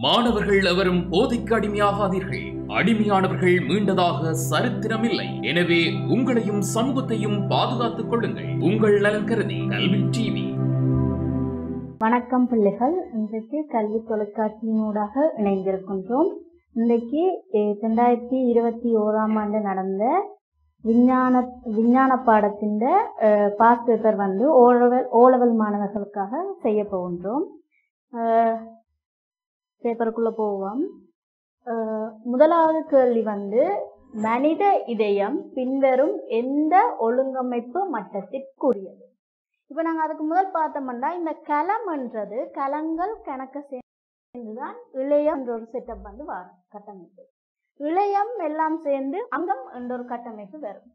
மாணவர்கள் எவரும் போதைக்கு அடிமையாகாதீர்கள். அடிமையானவர்கள் மீண்டதாக சரித்திரமில்லை. எனவே உங்களையும் சமூகத்தையும் பாதுகாத்துக் கொள்ளுங்கள். உங்கள் நலன் கருதி கல்வி டிவி. வணக்கம் பிள்ளைகள். இன்றைக்கு கல்வி தொலைக்காட்சியினூடாக இணைந்திருக்கின்றோம். இன்றைக்கு 2021 ஆண்டு நடந்த விஞ்ஞான பாடத்தின் பாஸ் பேப்பர் ஓலெவல் மாணவர்களுக்காக செய்ய போகின்றோம். பேப்பருக்குள்ள போவோம். முதலாவது கேள்வி மனித இதயம் பின்வரும் எந்த ஒழுங்கமைப்பு மட்டத்திற்குரியது? இப்ப நாங்க அதுக்கு முதல் பார்த்தோம்னா, இந்த கலம்ன்றது கலங்கள் கணக்க சேர்ந்துதான் இளையம் என்ற ஒரு செட்டப் கட்டமைப்பு. இளையம் எல்லாம் சேர்ந்து அங்கம் என்ற ஒரு கட்டமைப்பு வரும்.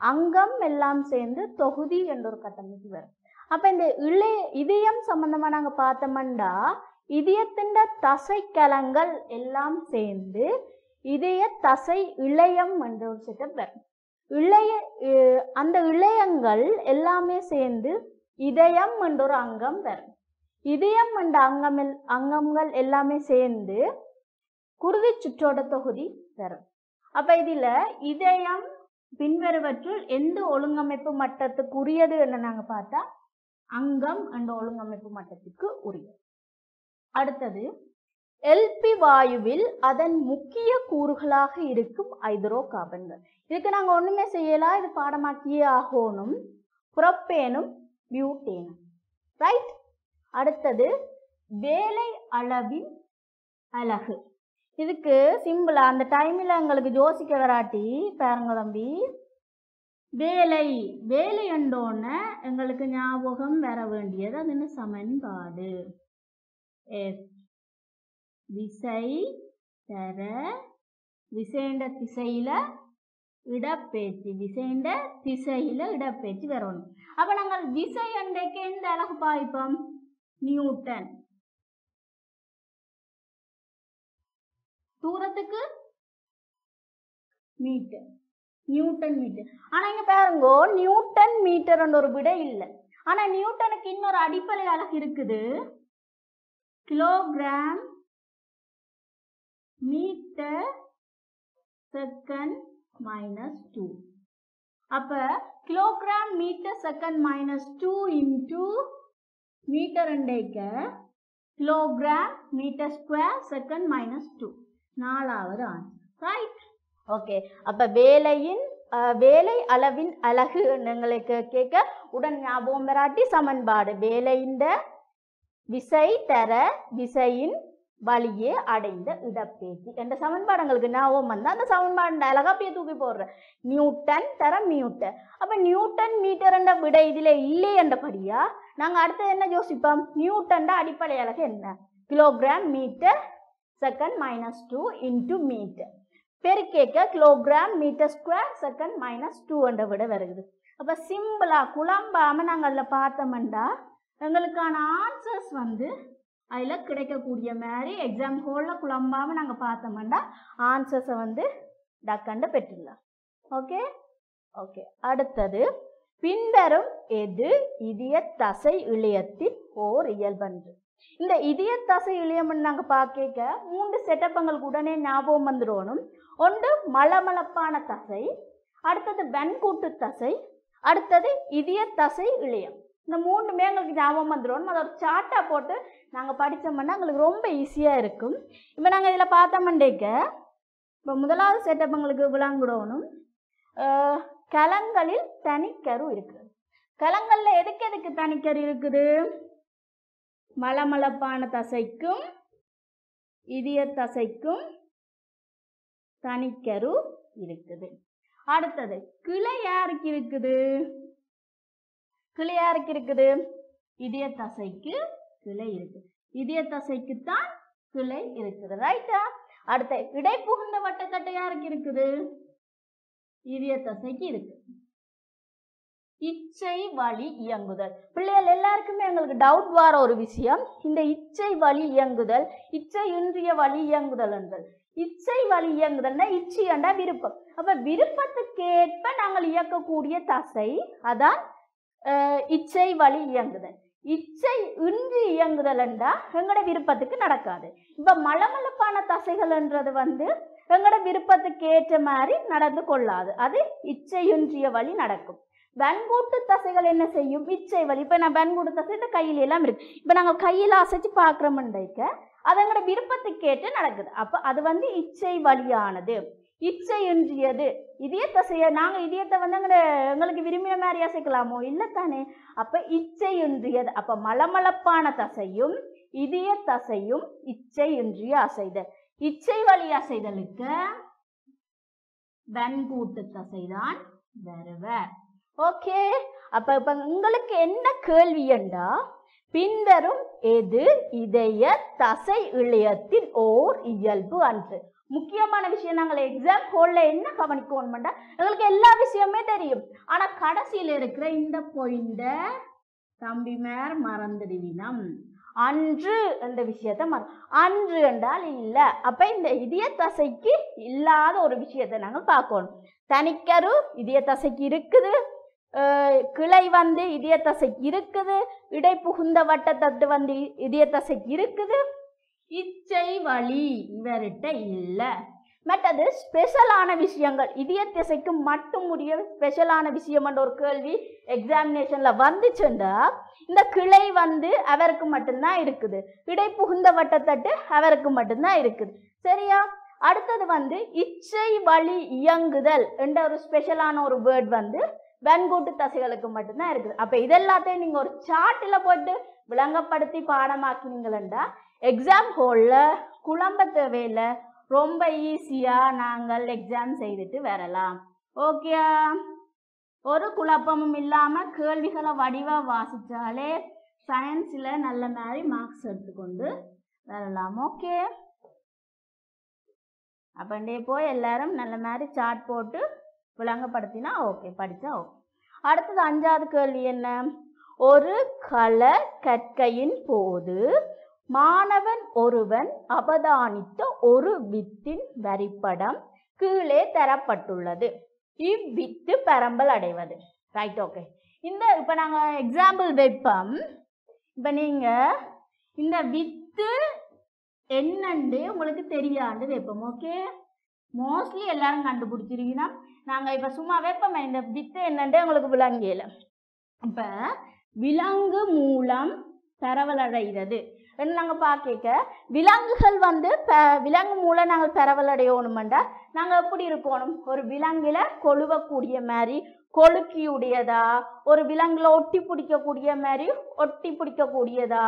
அங்கம் எல்லாம் சேர்ந்து தொகுதி என்ற ஒரு கட்டமைப்பு வரும். அப்ப இந்த இதயம் சம்பந்தமா நாங்க பார்த்தோம்னா, இதயத்தின் தசை கலங்கள் எல்லாம் சேர்ந்து இதய தசை இளையம் என்ற ஒரு செட்டப் வரும். அந்த இளையங்கள் எல்லாமே சேர்ந்து இதயம் என்ற ஒரு அங்கம் வரும். இதயம் என்ற அங்கங்கள் எல்லாமே சேர்ந்து குருதி சுற்றோட தொகுதி வரும். அப்ப இதுல இதயம் பின்வருவற்றுள் எந்த ஒழுங்கமைப்பு மட்டத்துக்கு உரியது என்று நாங்க பார்த்தா அங்கம் என்ற ஒழுங்கமைப்பு மட்டத்துக்கு உரியது. அடுத்தது, எல்பி வாயுவில் அதன் முக்கிய கூறுகளாக இருக்கும் ஹைட்ரோ கார்பன்கள். இதுக்கு நாங்க ஒண்ணுமே செய்யலாம், இது பாடமாக்கியே ஆகணும். புரோப்பேனும் பியூட்டேனும். ரைட். அடுத்தது, வேலை அளவின் அலகு. இதுக்கு சிம்பிளா அந்த டைம்ல எங்களுக்கு யோசிக்க வராட்டி பாருங்க தம்பி, வேலை என்றோன்ன எங்களுக்கு ஞாபகம் வர வேண்டியது அது சமன்பாடு. விசை தர விசைண்ட திசையில இடப்பெயர்ச்சி, விசைண்ட திசையில இடப்பெயர்ச்சி வரணும். அப்ப நாங்கள் விசை அண்டைக்கு எந்த அலகு பாய்ப்போம்? நியூட்டன். தூரத்துக்கு மீட்டர், நியூட்டன் மீட்டர். ஆனா இங்க பாருங்க, நியூட்டன் மீட்டர் ஒரு விடை இல்லை. ஆனா நியூட்டனுக்கு இன்னொரு அடிப்படை அலகு இருக்குது, கிலோகிராம் மீட்டர் செகண்ட் -2. அப்ப kilogram metre second -2 into metre அண்டைக்க கிலோகிராம் மீட்டர் ஸ்கொயர் செகண்ட் -2, 4வது ஆன்சர். ரைட். ஓகே. அப்ப வேலை அளவின் அலகு எங்களுக்கு கேட்க உடன் ஞாபகம் வராட்டி சமன்பாடு வேலையின் விசை தர விசையின் வழியே அடைந்த இடப்பெயர்ச்சி என்ற சமன்பாடு எங்களுக்கு ஞாபகம் வந்தா அந்த சமன்பாடு அழகா அப்படியே தூக்கி போடுற நியூட்டன் தர மீட்டர். அப்ப நியூட்டன் மீட்டர் என்ற விடை இதுல இல்லை என்றபடியா நாங்க அடுத்தது என்ன யோசிப்போம்? நியூட்டன் அடிப்படை அலகு என்ன? Kilogram metre second -2 into metre பெருக்கேக்க கிலோகிராம் மீட்டர் ஸ்கொயர் செகண்ட் -2 என்ற விட வருது. அப்ப சிம்பிளா குழம்பாம நாங்க அதுல பார்த்தோம்னா எங்களுக்கான ஆன்சர்ஸ் அதுல கிடைக்கக்கூடிய மாதிரி எக்ஸாம் ஹோல்ல குழம்பாம நாங்க பார்த்தோம்னா ஆன்சர்ஸை டக்கண்ட பெற்றுலாம். Okay okay. அடுத்தது, பின்வரும் எது இதய தசை இழையத்தின் ஓர் இயல்பன்று? இந்த இதய தசை இழையம் நாங்க பார்க்க 3 செட்டப்பங்களுக்கு உடனே ஞாபகம் வந்துடணும். ஒன்று மலமளப்பான தசை, அடுத்தது வெண்கூட்டு தசை, அடுத்தது இதய தசை இழையம். இந்த 3மே எங்களுக்கு ஞாபகம் வந்துடணும். அதை ஒரு சார்ட்டா போட்டு நாங்க படித்தோம்னா எங்களுக்கு ரொம்ப ஈஸியா இருக்கும். இப்ப நாங்க இதுல பார்த்தோம்டேக்க இப்ப முதலாவது செட்டப் எங்களுக்கு விளங்கிடணும். கலங்களில் தனிக்கரு இருக்குது. கலங்கள்ல எதுக்கு தனிக்கரு இருக்குது? மலமளப்பான தசைக்கும் இதய தசைக்கும் தனிக்கரு இருக்குது. அடுத்தது, கிளை யாருக்கு இருக்குது? கிளை யாருக்கு இருக்குது? இதய தசைக்கு கிளை இருக்கு. இதய தசைக்கு தான் கிளை இருக்குது. ரைட்டா? அடுத்த, இடைப்புகுந்த வட்டத்தட்டை யாருக்கு இருக்குது? இதய தசைக்கு இருக்கு. இச்சை வழி இயங்குதல். பிள்ளைகள் எல்லாருக்குமே எங்களுக்கு டவுட் வர ஒரு விஷயம், இந்த இச்சை வழி இயங்குதல், இச்சை இன்றிய வழி இயங்குதல் என்றது. இச்சை வழி இயங்குதல்னா இச்சை என்றா விருப்பம். அப்ப விருப்பத்துக்கேற்ப நாங்கள் இயக்கக்கூடிய தசை அதான் இச்சை வழி இயங்குதல். இச்சை இன்றி இயங்குதல் என்றா எங்களோட விருப்பத்துக்கு நடக்காது. இப்ப மலமளப்பான தசைகள்ன்றது வந்து எங்களோட விருப்பத்துக்கு ஏற்ற மாதிரி நடந்து கொள்ளாது. அது இச்சையின்றிய வழி நடக்கும். வன்கூட்டு தசைகள் என்ன செய்யும்? இச்சை வழி. இப்ப நான் வன்கூட்டு தசை இந்த கையில எல்லாம் இருக்கு. இப்ப நாங்க கையில அசைச்சு பாக்குறோம்னுக்க அது எங்களோட விருப்பத்துக்கு ஏற்று நடக்குது. அப்ப அது வந்து இச்சை வழியானது. இச்சையின்றியது இதய தசையை நாங்க இதயத்தை வந்து எங்களுக்கு விரும்பின மாதிரி அசைக்கலாமோ? இல்லத்தானே. அப்ப இச்சையின்றியது. அப்ப மலமளப்பான தசையும் இதய தசையும் இச்சையின்றிய அசைதல். இச்சை வழி அசைதலுக்கு வன்கூட்டு தசைதான் வருவர். ஓகே. அப்ப இப்ப உங்களுக்கு என்ன கேள்வி என்றா, பின்வரும் எது இதய தசை இழையத்தின் ஓர் இயல்பு அன்று? முக்கியமான விஷயம். நாங்கள் எக்ஸாம் ஹோல்ல என்ன கவனிக்கணும்னா, எங்களுக்கு எல்லா விஷயமே தெரியும். ஆனா கடைசியில் இருக்கிற இந்த பாயிண்ட தம்பிமார் மறந்துடுவினம். அன்று என்ற விஷயத்த அன்று என்றால் இல்ல. அப்ப இந்த இதய தசைக்கு இல்லாத ஒரு விஷயத்தை நாங்கள் பார்க்கணும். தனிக்கரு இதய தசைக்கு இருக்குது, கிளை வந்து இதய தசைக்கு இருக்குது, இடை புகுந்த வட்டத்தட்டு வந்து இதய தசைக்கு இருக்குது, இச்சை வழி இவர்கிட்ட இல்ல. மற்றது ஸ்பெஷலான விஷயங்கள் இதய தசைக்கு மட்டும் உரிய ஸ்பெஷலான விஷயம் என்ற ஒரு கேள்வி எக்ஸாமினேஷன்ல வந்துச்சுண்டா, இந்த கிளை வந்து அவருக்கு மட்டும்தான் இருக்குது, இடை புகுந்த வட்டத்தட்டு அவருக்கு மட்டும்தான் இருக்குது. சரியா? அடுத்தது வந்து இச்சை வழி இயங்குதல் என்ற ஒரு ஸ்பெஷலான ஒரு வேர்ட் வந்து வன்கூட்டு தசைகளுக்கு மட்டும்தான் இருக்குது. அப்ப இதெல்லாத்தையும் நீங்க ஒரு சார்ட்ல போட்டு விளங்கப்படுத்தி பாடமாக்கினீங்களா எக்ஸாம் ஹோல்ல குழம்ப தேவையில்லை. ரொம்ப ஈஸியா நாங்கள் எக்ஸாம் செய்துட்டு வரலாம். ஓகே. ஒரு குழப்பமும் இல்லாம கேள்விகளை வடிவா வாசிச்சாலே சயின்ஸ்ல நல்ல மாதிரி மார்க்ஸ் எடுத்துக்கொண்டு வரலாம். ஓகே. அப்பண்டே போய் எல்லாரும் நல்ல மாதிரி சார்ட் போட்டு விளங்கப்படுத்தினா ஓகே, படித்தா ஓகே. அடுத்தது 5வது கேள்வி என்ன? ஒரு கள கற்கையின் போது மாணவன் ஒருவன் அவதானித்த ஒரு வித்தின் வரிப்படம் கீழே தரப்பட்டுள்ளது. இவ்வித்து பரம்பல் அடைவது. ரைட். ஓகே. இந்த இப்ப நாங்க எக்ஸாம்பிள் வைப்போம். இப்ப நீங்க இந்த வித்து என்னன்னு உங்களுக்கு தெரியாது வைப்போம். ஓகே. மோஸ்ட்லி எல்லாரும் கண்டுபிடிச்சிருக்கீங்கன்னா நாங்க இப்ப சும்மா வைப்போமே இந்த வித்து என்னன்னு உங்களுக்கு விளங்கியல. இப்ப விலங்கு மூலம் பரவலடைகிறது நாங்க பார்க்க விலங்குகள் வந்து விலங்கு மூலம் நாங்கள் பரவலடையணும்டா நாங்க எப்படி இருக்கணும்? ஒரு விலங்குல கொழுவக்கூடிய மாதிரி கொழுக்கியுடையதா, ஒரு விலங்குல ஒட்டி பிடிக்கக்கூடிய மாதிரி ஒட்டி பிடிக்கக்கூடியதா,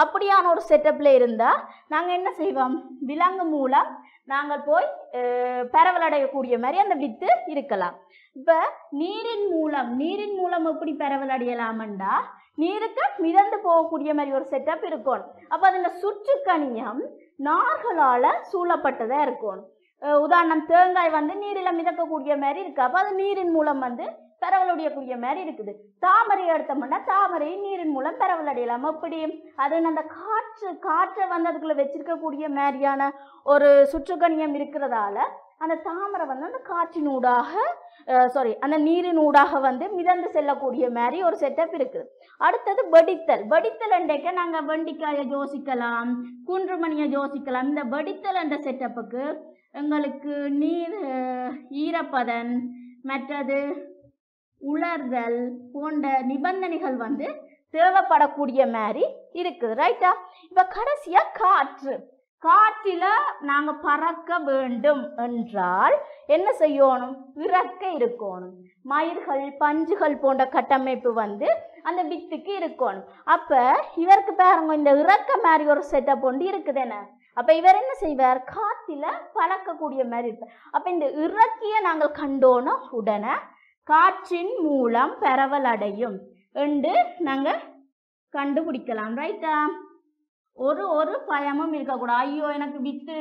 அப்படியான ஒரு செட்டப்ல இருந்தா நாங்க என்ன செய்வோம்? விலங்கு மூலம் நாங்கள் போய் பரவலடையக்கூடிய மாதிரி அந்த வித்து இருக்கலாம். இப்ப நீரின் மூலம் எப்படி பரவலடையலாம்டா நீருக்கு மிதந்து போகக்கூடிய மாதிரி ஒரு செட்டப் இருக்கணும். அப்ப அதுல சுற்றுக்கணியம் நார்களால சூழப்பட்டதா இருக்கணும். உதாரணம் தேங்காய் வந்து நீரில மிதக்கக்கூடிய மாதிரி இருக்கு. அப்ப அது நீரின் மூலம் வந்து பரவலடையக்கூடிய மாதிரி இருக்குது. தாமரை எடுத்தோம்னா தாமரை நீரின் மூலம் பரவலடையலாம். எப்படி? அது அந்த காற்றை வந்து அதுக்குள்ள வச்சிருக்கக்கூடிய மாதிரியான ஒரு சுற்றுக்கணியம் இருக்கிறதால அந்த தாமரை வந்து அந்த காற்றினூடாக அந்த நீரினூடாக வந்து மிதந்து செல்லக்கூடிய மாதிரி ஒரு செட்டப் இருக்குது. அடுத்தது வெடித்தல் என்றைக்க நாங்கள் வெண்டிக்காயை யோசிக்கலாம், குன்றுமணியை யோசிக்கலாம். இந்த வெடித்தல் என்ற செட்டப்புக்கு எங்களுக்கு நீர் ஈரப்பதன் மற்றது உலர்தல் போன்ற நிபந்தனைகள் வந்து தேவைப்படக்கூடிய மாதிரி இருக்குது. ரைட்டா? இப்ப கடைசியா காற்றில நாங்க பறக்க வேண்டும் என்றால் என்ன செய்யணும்? இறக்க இருக்கணும். மயிர்கள் பஞ்சுகள் போன்ற கட்டமைப்பு வந்து அந்த வித்துக்கு இருக்கணும். அப்ப இவருக்கு பாருங்க இந்த இறக்க மாதிரி ஒரு செட்டப் ஒன்று இருக்குதுன்னு. அப்ப இவர் என்ன செய்வார்? காற்றில பறக்கக்கூடிய மாதிரி இருப்பார். அப்ப இந்த இறக்கிய நாங்கள் கண்டோன உடனே காற்றின் மூலம் பரவல் அடையும் என்று நாங்கள் கண்டுபிடிக்கலாம். ரைட்டா? ஒரு பயமும் இருக்கக்கூடாது. ஐயோ எனக்கு வித்து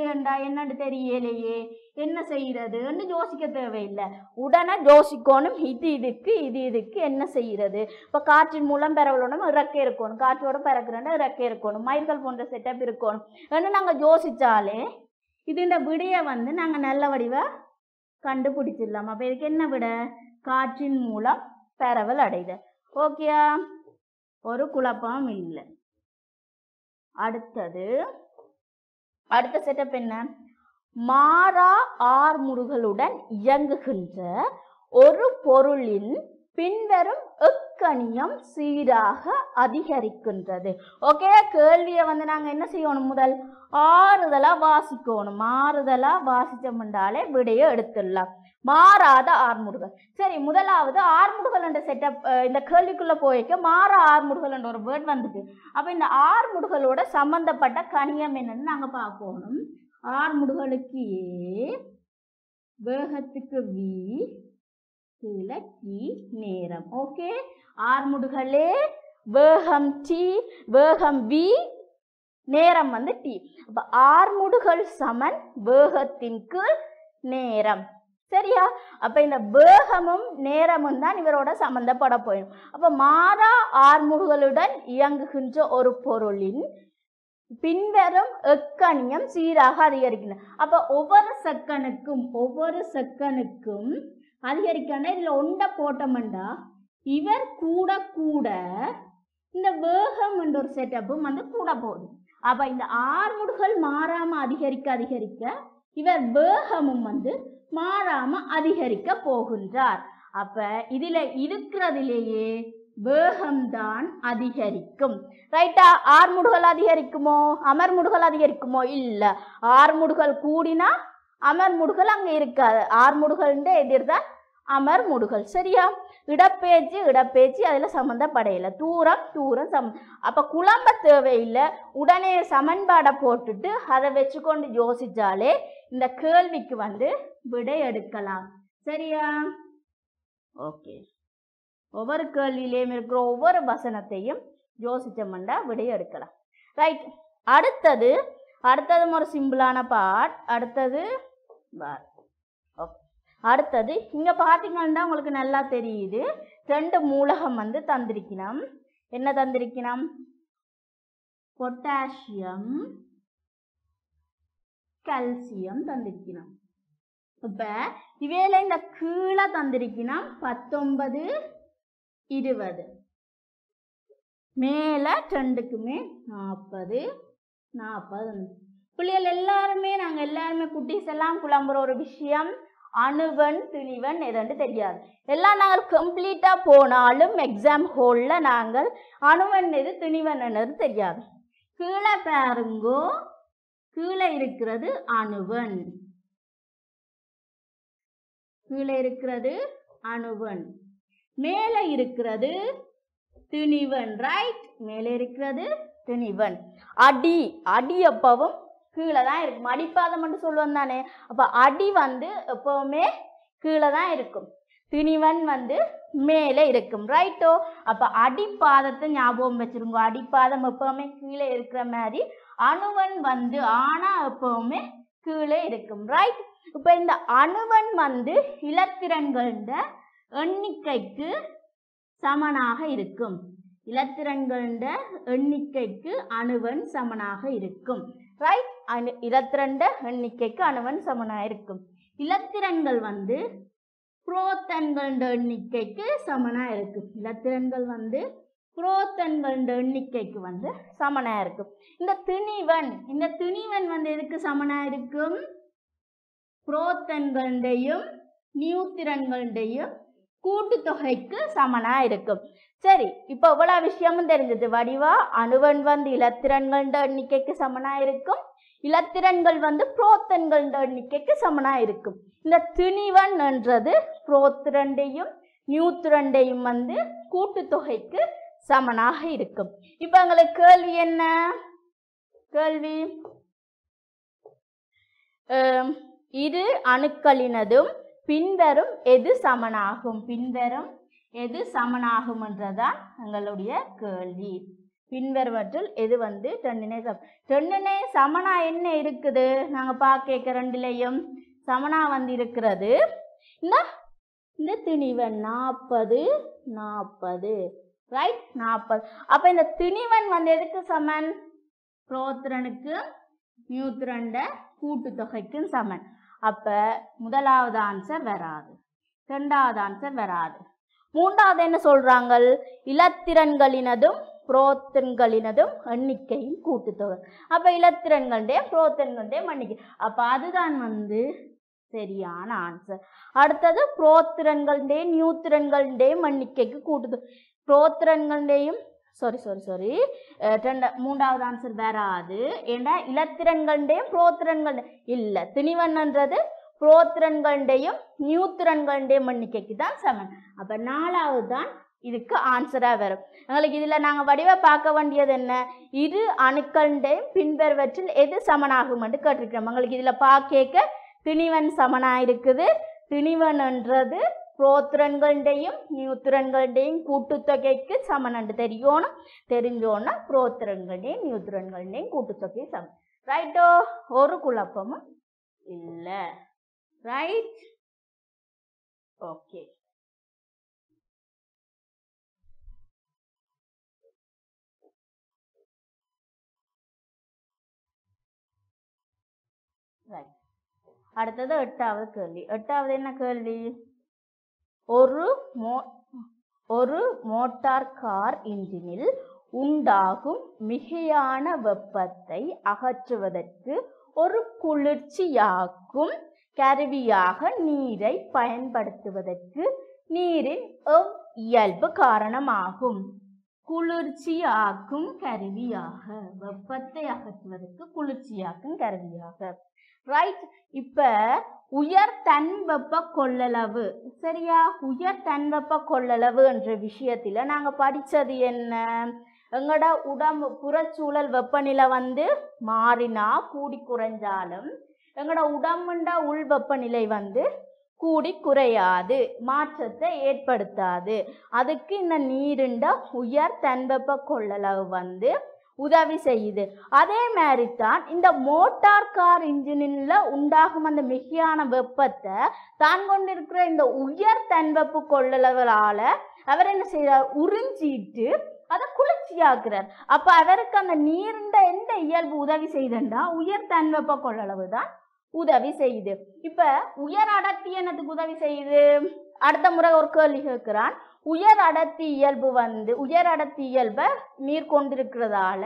என்னன்னு தெரியலையே என்ன செய்யறதுன்னு யோசிக்க தேவையில்லை. உடனே யோசிக்கணும் இதுக்கு என்ன செய்யறது. இப்ப காற்றின் மூலம் பரவலோட இறக்க இருக்கணும், காற்றோட பறக்கிறோன்னா இறக்க இருக்கணும், மயிர்கள் போன்ற செட்டப் இருக்கணும் என்று நாங்க யோசிச்சாலே இந்த விடையை வந்து நாங்க நல்ல வடிவா கண்டுபிடிச்சிடலாம். அப்ப இதுக்கு என்ன விட? காற்றின் மூலம் பரவல் அடைதல். ஓகேயா? ஒரு குழப்பம் இல்லை. அடுத்த செட்டப் என்ன? மாறா ஆர்முடுகளுடன் இயங்குகின்ற ஒரு பொருளின் பின்வரும் எக்கணியம் சீராக அதிகரிக்கின்றது. ஓகே, கேள்வியை நாங்க என்ன செய்யணும்? முதல் ஆறுதலா வாசிக்கணும். ஆறுதலா வாசிச்சோம்னாலே விடையை எடுத்துடலாம். மாறாத ஆர்முடுகள். சரி, முதலாவது ஆர்முடுகள் என்ற செட்டப் இந்த கேள்விக்குள்ள போய்க்க மாறா ஆர்முடுகள் என்ற ஒரு வேர்ட் வந்துட்டு. அப்ப இந்த ஆர்முடுகளோட சம்பந்தப்பட்ட கணியம் என்னன்னு நாங்க பார்க்கணும். ஆர்முடுகளுக்கு ஏ, வேகத்துக்கு வி, கீழே டி, நேரம். ஓகே, ஆர்முடுகளே, வேகம் டி, வேகம் வி, நேரம் டி. அப்ப ஆர்முடுகள் சமன் வேகத்தின் கீழ் நேரம். சரியா? அப்ப இந்த வேகமும் நேரமும் தான் இவரோட சம்பந்தப்பட போயிடும். அப்ப மாறா ஆர்முடுகளுடன் இயங்குகின்ற ஒரு பொருளின் பின்வரும் எக்கணியம் சீராக அதிகரிக்கின்றன. அப்ப ஒவ்வொரு செகனுக்கும் அதிகரிக்கணும். இதுல ஒன்றை போட்டோம்டா இவர் கூட கூட இந்த வேகம் என்ற ஒரு செட்டப்பும் கூட போகுது. அப்ப இந்த ஆர்முடுகள் மாறாம அதிகரிக்க இவர் வேகமும் மாறாம அதிகரிக்க போகின்றார். அப்ப இதுல இருக்கிறதிலேயே வேகம்தான் அதிகரிக்கும். ரைட்டா? ஆர்முடுகள் அதிகரிக்குமோ அமர்முடுகள் அதிகரிக்குமோ? இல்ல. ஆர்முடுகள் கூடினா அமர்முடுகள் அங்க இருக்காது. ஆர்முடுகள் எதிர்தான் அமர்முடுகள். சரியா? இடப்பெயர்ச்சி அதுல சம்பந்தப்படையில. தூரம் அப்ப குழம்ப தேவையில்லை. உடனே சமன்பாடை போட்டுட்டு அதை வச்சுக்கொண்டு யோசிச்சாலே இந்த கேள்விக்கு விடை எடுக்கலாம். சரியா? ஓகே, ஒவ்வொரு கேள்வியிலையும் இருக்கிற ஒவ்வொரு வசனத்தையும் யோசிச்சோம்னா விடை எடுக்கலாம். ரைட், அடுத்தது ஒரு சிம்பிளான பார்ட். அடுத்தது இங்க பாத்தீங்கன்னா உங்களுக்கு நல்லா தெரியுது. 2 மூலகம் தந்திருக்கணும். என்ன தந்திருக்கணும்? Potassium, calcium தந்திருக்கணும். இப்ப இவையில இந்த கீழே தந்திருக்கணும் 19, 20. மேல 2க்குமே 40, 40. பிள்ளைகள் நாங்க எல்லாருமே குட்டீஸ் எல்லாம் குழம்புற ஒரு விஷயம், அணுவன் திணிவன் எதென்று தெரியாது. எல்லாம் நாங்கள் கம்ப்ளீட்டா போனாலும் எக்ஸாம் ஹோல்ல நாங்கள் அணுவன் எது திணிவன் என்னது தெரியாது. கீழே பாருங்கோ, கீழே இருக்கிறது அணுவன், மேலே இருக்கிறது திணிவன். ரைட்? மேலே இருக்கிறது திணிவன். அடி எப்பவும் கீழே தான் இருக்கும். அடிப்பாதம் மட்டும் சொல்லுவோம் தானே. அப்ப அடி எப்பவுமே கீழே தான் இருக்கும். திணிவன் மேலே இருக்கும். ரைட்டோ? அப்ப அடிப்பாதத்தை ஞாபகம் வச்சிருங்க. அடிப்பாதம் எப்பவுமே கீழே இருக்கிற மாதிரி அணுவன் ஆனா எப்பவுமே கீழே இருக்கும். ரைட்? இப்ப இந்த அணுவன் இலத்திரன்கள எண்ணிக்கைக்கு சமனாக இருக்கும். இலத்திரன்கள எண்ணிக்கைக்கு அணுவன் சமனாக இருக்கும். ரைட்? இலத்திரண்ட எண்ணிக்கைக்கு அணுவன் சமனாக இருக்கும். இலத்திரன்கள் புரோத்தன்கள எண்ணிக்கைக்கு சமனா இருக்கும். இலத்திரன்கள் புரோத்தன்கள எண்ணிக்கைக்கு சமனா இருக்கும். இந்த திணிவன் எதுக்கு சமனா இருக்கும்? புரோத்தன்களையும் நியூத்திரன்களையும் கூட்டுத்தொகைக்கு சமனா இருக்கும். சரி, இப்ப இவ்வளவு விஷயமும் தெரிஞ்சது. வடிவா அணுவன் இலத்திரன்கள எண்ணிக்கைக்கு சமனா இருக்கும். இலத்திரன்கள் புரோத்தன்கள எண்ணிக்கைக்கு சமனா இருக்கும். இந்த திணிவன் என்றது புரோத்திரண்டையும் நியூத்திரண்டையும் கூட்டுத்தொகைக்கு சமனாக இருக்கும். இப்ப எங்களுக்கு கேள்வி என்ன? கேள்வி இரு அணுக்களினதும் பின்வரும் எது சமனாகும்? என்றதான் எங்களுடைய கேள்வி. பின்வருவற்றில் எது டென்னினை சமனா என்ன இருக்குது? நாங்க பார்க்க ரெண்டுலையும் சமனா இருக்கிறது இந்த திணிவன் 40, 40. ரைட்? 40. அப்ப இந்த திணிவன் எதுக்கு சமன்? புரோத்திரனுக்கு நியூத்திரண்ட கூட்டுத்தொகைக்கும் சமன். அப்ப முதலாவது ஆன்சர் வராது, இரண்டாவது ஆன்சர் வராது. மூன்றாவது என்ன சொல்றாங்க? இலத்திரன்களினதும் புரோத்தன்களினதும் எண்ணிக்கையின் கூட்டுத்தொகை. அப்ப இலத்திரன்களுடைய புரோத்தன்களுடைய எண்ணிக்கை. அப்ப அதுதான் வந்து சரியான ஆன்சர். அடுத்தது புரோத்திரன்களுடைய நியூத்திரன்களுடைய எண்ணிக்கைக்கு கூட்டுத்தொகை. புரோத்திரன்களுடையும் மூன்றாவது ஆன்சர் வராது. ஏண்டா இலத்திரன்களுடையும் புரோத்திரன்கள் இல்ல, திணிவன்ன்றது புரோத்திரன்களுடையும் நியூத்திரன்களுடைய எண்ணிக்கைக்கு தான் சமன். அப்ப நாலாவது தான் இதுக்கு ஆன்சரா வரும். எங்களுக்கு இதுல நாங்க வடிவ பார்க்க வேண்டியது என்ன, இரு அணுக்களுடையும் பின்வருவற்றில் எது சமனாகும் என்று கேட்டிருக்கிறோம். எங்களுக்கு இதுல பார்க்க திணிவன் சமனா இருக்குது. திணிவன்ன்றது புரோத்திரன்களுடையும் நியூத்திரன்களுடையும் கூட்டுத்தொகைக்கு சமன் என்று தெரியணும். தெரிஞ்சோன்னா புரோத்திரன்களுடையும் நியூத்திரன்களுடையும் கூட்டுத்தொகை சமன். ரைட்டோ? ஒரு குழப்பமும் இல்ல. ரைட்? ஓகே. ரைட். அடுத்தது எட்டாவது கேள்வி. எட்டாவது என்ன கேள்வி? ஒரு மோட்டார் கார் இன்ஜினில் உண்டாகும் மிகையான வெப்பத்தை அகற்றுவதற்கு ஒரு குளிர்ச்சியாக்கும் கருவியாக நீரை பயன்படுத்துவதற்கு நீரின் இயல்பு காரணமாகும். குளிர்ச்சியாக்கும் கருவியாக, வெப்பத்தை அகற்றுவதற்கு குளிர்ச்சியாக்கும் கருவியாக. ரைட்? இப்ப உயர் தன் வெப்ப கொள்ளளவு, சரியா? உயர் தன் வெப்ப கொள்ளளவு என்ற விஷயத்துல நாங்க படிச்சது என்ன? எங்களோட உடம்பு புறச்சூழல் வெப்பநிலை வந்து மாறினா கூடி குறைஞ்சாலும் எங்களோட உடம்புண்ட உள் வெப்பநிலை வந்து கூடி குறையாது, மாற்றத்தை ஏற்படுத்தாது. அதுக்கு இந்த நீருண்ட உயர் தன் வெப்ப கொள்ளளவு வந்து உதவி செய்யுது. அதே மாதிரி தான் இந்த மோட்டார் கார் இன்ஜினில் உண்டாகும் அந்த மிகையான வெப்பத்தை தான் கொண்டிருக்கிற இந்த உயர் தன்வெப்ப கொள்ளளவால அவர் என்ன செய்யறார்? உறிஞ்சிட்டு அதை குளிர்ச்சியாக்குறார். அப்ப அவருக்கு அந்த நீருண்ட எந்த இயல்பு உதவி செய்யுதுண்டா உயர் தன்வெப்ப கொள்ளளவு தான் உதவி செய்யுது. இப்ப உயர் அடர்த்தி என்னதுக்கு உதவி செய்யுது? அடுத்த முறை ஒரு கேள்வி கேட்கிறான். உயர் அடர்த்தி இயல்பு வந்து உயர் அடர்த்தி இயல்பை நீர் கொண்டிருக்கிறதால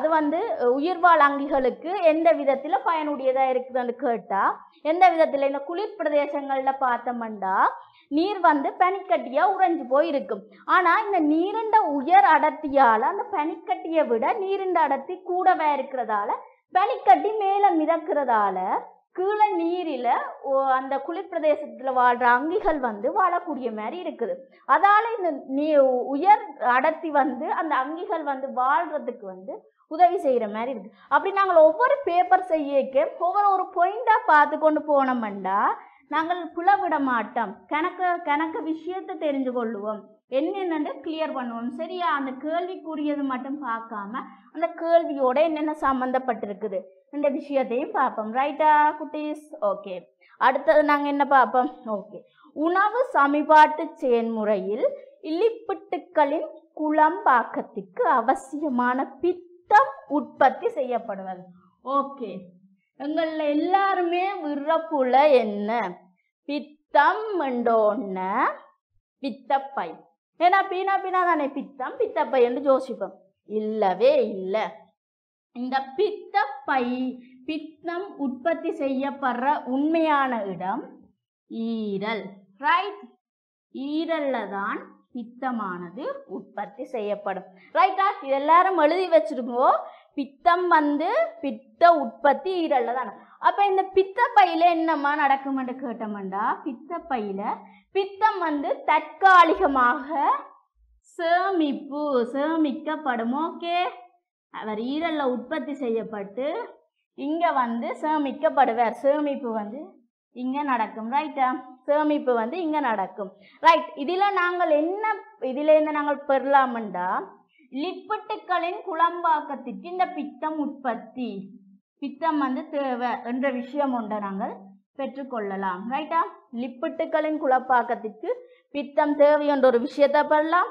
அது வந்து உயிர்வாழ் அங்கிகளுக்கு எந்த விதத்துல பயனுடையதா இருக்குதுன்னு கேட்டா, எந்த விதத்துல இந்த குளிர் பிரதேசங்கள்ல பார்த்தோம்னா நீர் வந்து பனிக்கட்டியா உறைஞ்சு போயிருக்கும். ஆனா இந்த நீருண்ட உயர் அடர்த்தியால அந்த பனிக்கட்டியை விட நீருண்ட அடர்த்தி கூடவே இருக்கிறதால பனிக்கட்டி மேல மிதக்கிறதால கீழே நீரில அந்த குளிர் பிரதேசத்துல வாழ்ற அங்கிகள் வந்து வாழக்கூடிய மாதிரி இருக்குது. அதால இந்த உயர் அடர்த்தி வந்து அந்த அங்கிகள் வந்து வாழ்றதுக்கு வந்து உதவி செய்யற மாதிரி இருக்கு. அப்படி நாங்கள் ஒவ்வொரு பேப்பர் செய்யக்க ஒவ்வொரு பாயிண்டா பார்த்து கொண்டு போனோம்டா நாங்கள் புலவிட மாட்டோம். கணக்கு விஷயத்தை தெரிஞ்சு கொள்ளுவோம், என்னென்னு கிளியர் பண்ணுவோம். சரியா? அந்த கேள்விக்குரியது மட்டும் பார்க்காம அந்த கேள்வியோட என்னென்ன சம்பந்தப்பட்டிருக்குது இந்த விஷயத்தையும் பார்ப்போம். ரைட்டா குட்டீஸ்? ஓகே. அடுத்தது நாங்க என்ன பார்ப்போம்? ஓகே. உணவு சமிபாட்டு செயல்முறையில் இலிப்பிட்டுக்களின் குழம்பாக்கத்திற்கு அவசியமான பித்தம் உற்பத்தி செய்யப்படுவது. ஓகே. எங்கள எல்லாருமே விறப்புல என்ன பித்தம் என்றோன்ன பித்தப்பை. ஏன்னா பீனா தானே பித்தம், பித்தப்பை என்று யோசிப்போம். இல்லவே இல்லை. இந்த பித்தப்பை பித்தம் உற்பத்தி செய்யப்படுற உண்மையான இடம் ஈரல். ரைட்? ஈரல்ல தான் பித்தமானது உற்பத்தி செய்யப்படும். ரைட்டா? இது எல்லாரும் எழுதி வச்சிருக்கோம். பித்தம் வந்து பித்த உற்பத்தி ஈரல்ல தான். அப்ப இந்த பித்தப்பையில என்னம்மா நடக்கும்னு கேட்டோம்டா, பித்தப்பையில பித்தம் வந்து தற்காலிகமாக சேமிக்கப்படும். ஓகே. அவர் ஈரல்ல உற்பத்தி செய்யப்பட்டு இங்க வந்து சேமிக்கப்படுவார். சேமிப்பு வந்து இங்க நடக்கும். ரைட்டா? சேமிப்பு வந்து இங்க நடக்கும். ரைட்? இதுல நாங்கள் இருந்து நாங்கள் பெறலாம்டா லிப்பிட்டுக்களின் குழம்பாக்கத்திற்கு இந்த பித்தம் உற்பத்தி, பித்தம் வந்து தேவை என்ற விஷயம் ஒன்றை நாங்கள் பெற்றுக்கொள்ளலாம். ரைட்டா? லிப்பிட்டுக்களின் குழம்பாக்கத்திற்கு பித்தம் தேவை என்ற ஒரு விஷயத்தை பெறலாம்.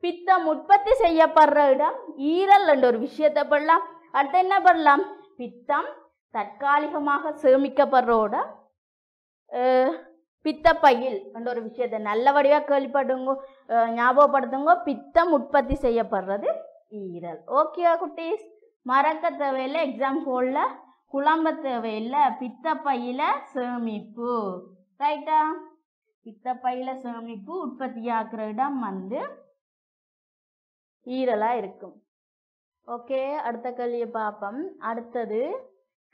பித்தம் உற்பத்தி செய்யப்படுற இடம் ஈரல் என்ற ஒரு விஷயத்தை பெறலாம். அடுத்து என்ன பெறலாம்? பித்தம் தற்காலிகமாக சேமிக்கப்படுறோட பித்தப்பையில் என்ற ஒரு விஷயத்தை நல்ல வடிவாக கேள்விப்படுங்க, ஞாபகப்படுத்துங்க. பித்தம் உற்பத்தி செய்யப்படுறது ஈரல். ஓகே குட்டீஸ், மறக்க தேவையில்லை, எக்ஸாம் ஹோலில் குழம்ப தேவையில்லை. பித்தப்பையில சேமிப்பு, ரைட்டா? பித்தப்பையில சேமிப்பு உற்பத்தியாக்குற இடம் வந்து ஈரலா இருக்கும். ஓகே, அடுத்த கேள்வியை பார்ப்போம். அடுத்தது,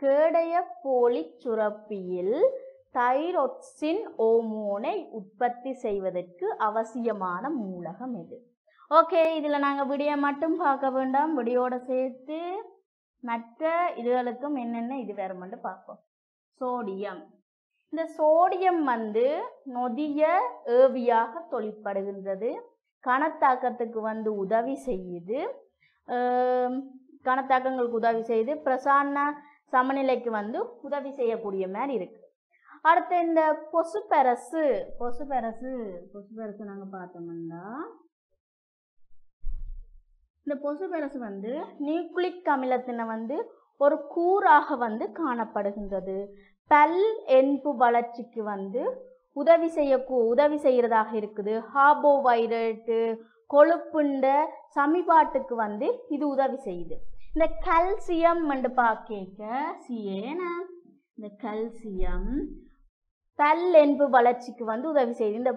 கேடய போலி சுரப்பியில் தைரோக்சின் ஹோமோனை உற்பத்தி செய்வதற்கு அவசியமான மூலகம் எது? ஓகே, இதில் நாங்கள் விடியை மட்டும் பார்க்க வேண்டாம், விடியோட சேர்த்து மற்ற இதுகளுக்கும் என்னென்ன இது வருமென்று பார்ப்போம். சோடியம். இந்த சோடியம் வந்து நொதிய ஏவியாக தொழிற்படுகின்றது. கணத்தாக்கத்துக்கு வந்து உதவி செய்யுது, கணத்தாக்கங்களுக்கு உதவி செய்து பிரசான சமநிலைக்கு வந்து உதவி செய்யக்கூடிய மாதிரி இருக்கு. அடுத்து இந்த பொசுபெரசு நாங்கள் பார்த்தோம்னா, இந்த பொசுபெரசு வந்து நியூக்ளிக் அமிலத்தின வந்து ஒரு கூறாக வந்து காணப்படுகின்றது. பல் என்பு வளர்ச்சிக்கு வந்து உதவி செய்யறதாக இருக்குது. கார்போஹைட்ரேட்டு கொழுப்புண்ட சமிபாட்டுக்கு வந்து இது உதவி செய்யுது. இந்த கல்சியம் என்று பார்க்க இந்த கல்சியம் பல் என்பு வளர்ச்சிக்கு வந்து உதவி செய்யுது. இந்த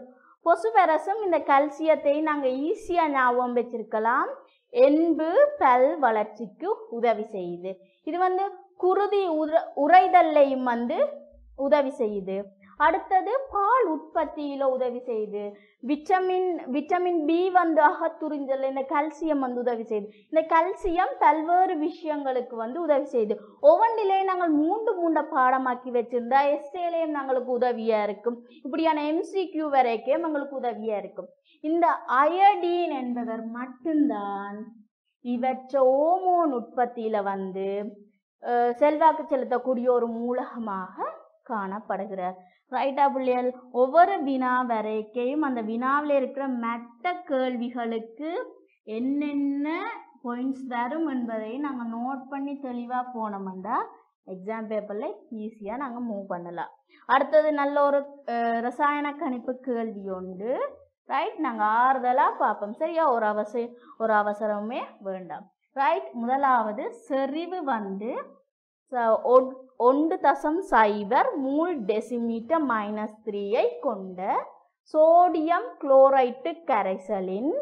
பொசுபெரசும் இந்த கல்சியத்தை நாங்கள் ஈஸியாக ஞாபகம் வச்சிருக்கலாம். என்பு பல் வளர்ச்சிக்கு உதவி செய்யுது. இது வந்து குருதி உறைதல்லையும் வந்து உதவி செய்யுது. அடுத்தது பால் உற்பத்தியில உதவி செய்யுது. விட்டமின் பி வந்து அகத்துறிஞ்சல் இந்த கல்சியம் வந்து உதவி செய்யுது. இந்த கல்சியம் பல்வேறு விஷயங்களுக்கு வந்து உதவி செய்யுது. ஒவ்வொன்றிலே நாங்கள் மூன்று பாடமாக்கி வச்சிருந்தா எஸ்ஏலையும் நாங்களுக்கு உதவியா இருக்கும். இப்படியான எம்சிக்யூ வரைக்கும் எங்களுக்கு உதவியா இருக்கும். இந்த அயடின் என்பவர் மட்டும்தான் இவற்றை ஹோமோன் உற்பத்தியில வந்து செல்வாக்கு செலுத்தக்கூடிய ஒரு மூலகமாக காணப்படுகிறார். ரைட்டா பிள்ளைகள்? ஒவ்வொரு வினா வரைக்கும் அந்த வினாவில் இருக்கிற மற்ற கேள்விகளுக்கு என்னென்ன பாயிண்ட்ஸ் வரும் என்பதை நாங்கள் நோட் பண்ணி தெளிவாக போனோம்னா எக்ஸாம் பேப்பரில் ஈஸியாக நாங்கள் மூவ் பண்ணலாம். அடுத்தது நல்ல ஒரு ரசாயன கணிப்பு கேள்வி உண்டு. ரைட், நாங்கள் ஆறுதலாக பார்ப்போம். சரியா? ஒரு அவசரமே வேண்டாம். ரைட், முதலாவது செறிவு வந்து 1.0 மூல் டெசிமீட்டர் -3 கொண்ட சோடியம் குளோரைட்டு கரைசலின்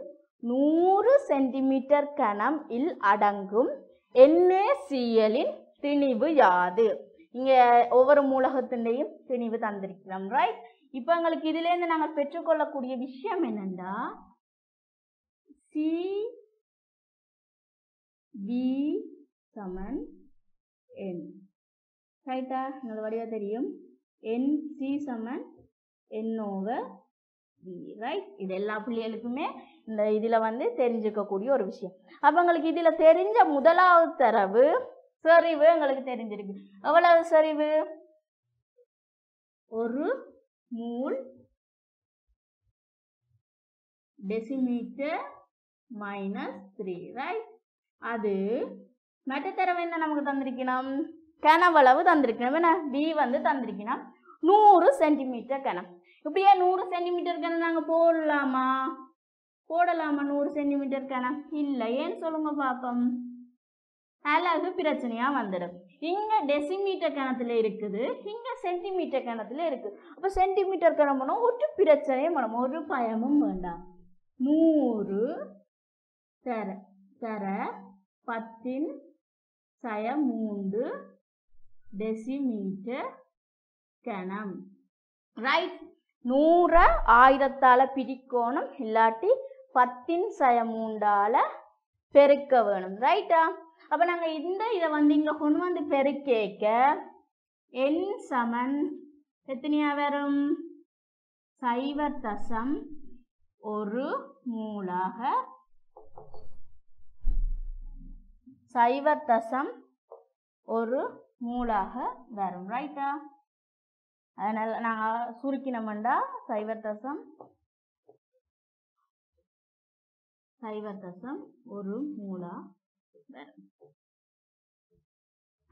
100 சென்டிமீட்டர் கனம் இல் அடங்கும் NaClஇன் திணிவு யாது? இங்கே ஒவ்வொரு மூலகத்தின்டையும் திணிவு தந்திருக்கிறோம். ரைட், இப்போ எங்களுக்கு இதிலேருந்து நாங்கள் பெற்றுக்கொள்ளக்கூடிய விஷயம் என்னென்னா, CV = N. ரைட்டா? எங்களுக்கு வடிவா தெரியும். NC = N/V. ரைட், இது எல்லா பிள்ளைகளுக்குமே இந்த இதில் வந்து தெரிஞ்சுக்கக்கூடிய ஒரு விஷயம். அப்போ எங்களுக்கு இதில் தெரிஞ்ச முதலாவது தரவு செறிவு எங்களுக்கு தெரிஞ்சிருக்கு. எவ்வளவு செறிவு? 1 மூல் டெசிமீட்டர் -3. ரைட், அது மற்ற தரவு என்ன நமக்கு தந்திருக்கணும்? கனவளவு தந்திருக்கணும். என்ன? V வந்து தந்திருக்கணும் 100 சென்டிமீட்டர் கனம். இப்படியே 100 சென்டிமீட்டர் கனம் நாங்கள் போடலாமா? 100 சென்டிமீட்டர் கனம் இல்லை. ஏன்னு சொல்லுங்க பார்ப்போம். அழகு பிரச்சனையா வந்துடும். இங்க டெசிமீட்டர் கணத்துல இருக்குது, இங்க சென்டிமீட்டர் கணத்துல இருக்கு. அப்ப சென்டிமீட்டர் கணம் பண்ணோம், ஒரு பிரச்சனையும் பண்ணணும், ஒரு பயமும் வேண்டாம். 100 தர 10⁻³ டெசிமீட்டர் கணம். ரைட், 100 1000ஆல பிரிக்கணும், இல்லாட்டி 10⁻³ பெருக்க வேணும். ரைட்டா? அப்ப நாங்க இதை வந்து இங்க கொண்டு வந்து பெருக்க n சமன் எத்தனையா வரும்? 0.1 மூலாக 0.1 மூலாக வரும். ரைட்டா? அதனால நாங்க சுருக்கினோம்டா 0.1 மூலா வரும்.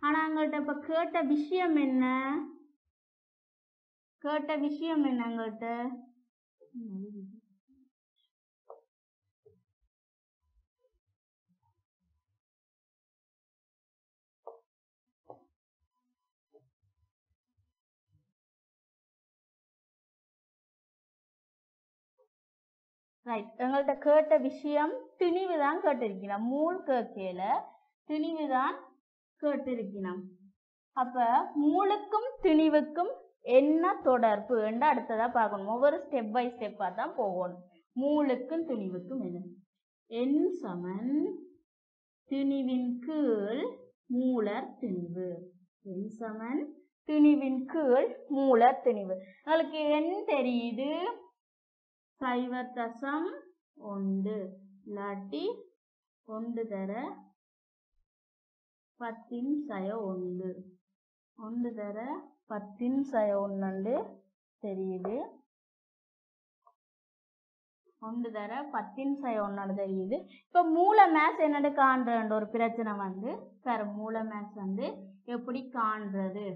ஆனா எங்கள்கிட்ட இப்ப கேட்ட விஷயம் என்ன? கேட்ட விஷயம் என்னங்கிட்ட ரைட். எங்கள்கிட்ட கேட்ட விஷயம் திணிவு தான் கேட்டிருக்கிறோம். மூல் கேட்கல திணிவு தான் கேட்டிருக்கிறோம். அப்ப மூலுக்கும் திணிவுக்கும் என்ன தொடர்பு என்று அடுத்ததா பார்க்கணும். ஒவ்வொரு ஸ்டெப் பை ஸ்டெப்பா தான் போகணும். மூலுக்கும் திணிவுக்கும் என்ன என் சமன் திணிவின் கீழ் மூலர் திணிவு. என் சமன் திணிவின் கீழ் மூலர் திணிவு. உங்களுக்கு என் தெரியுது 0.1 இல்லாட்டி 1 தர 10⁻1 1 தர 10⁻1 தெரியுது. 1 தர 10⁻1 தெரியுது. இப்போ மூல மேத்ஸ் என்னது காண்றன்ற ஒரு பிரச்சனை வந்து சார் மூல மேத்ஸ் வந்து எப்படி காண்றது?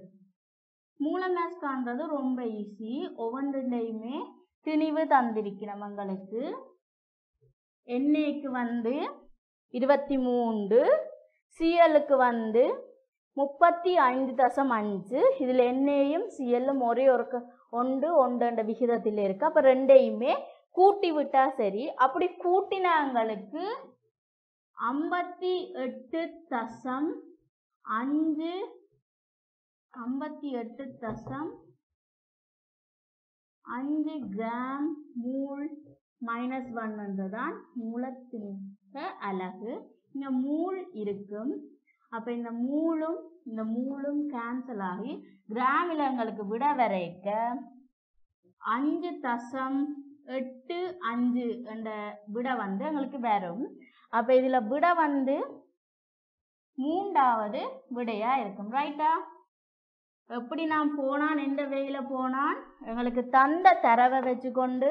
மூல மேத்ஸ் காண்றது ரொம்ப ஈஸி. ஒவ்வொன்றையுமே திணிவு தந்திருக்கிறோம். உங்களுக்கு எண்ணெய்க்கு வந்து 23, சிஎல்லுக்கு வந்து 35.5. இதில் எண்ணெயும் சிஎல்லும் ஒரே ஒரு 1 விகிதத்தில் இருக்கு. அப்போ ரெண்டையுமே கூட்டி விட்டா சரி. அப்படி கூட்டினாங்களுக்கு 58.5 கிராம் மூல் -1 என்றுதான் மூலத்தின் அலகு. இந்த மூல் இருக்கும். அப்ப இந்த மூலும் கேன்சல் ஆகி கிராமில் எங்களுக்கு விட வரைக்க 5.85 என்ற விட வந்து எங்களுக்கு வரும். அப்ப இதுல விட வந்து 3வது விடையா இருக்கும். ரைட்டா? எப்படி நான் போனான் எந்த வேயில போனான் எங்களுக்கு தந்த தரவை வச்சுக்கொண்டு